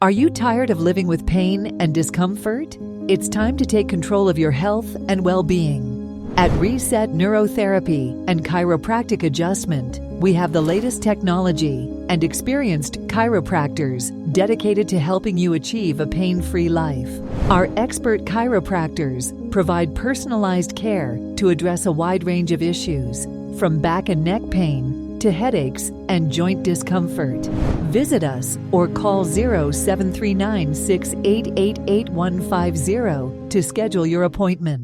Are you tired of living with pain and discomfort? It's time to take control of your health and well-being. At Reset Neurotherapy and Chiropractic Adjustment, we have the latest technology and experienced chiropractors dedicated to helping you achieve a pain-free life. Our expert chiropractors provide personalized care to address a wide range of issues, from back and neck pain to headaches and joint discomfort. Visit us or call 0739 688 8150 to schedule your appointment.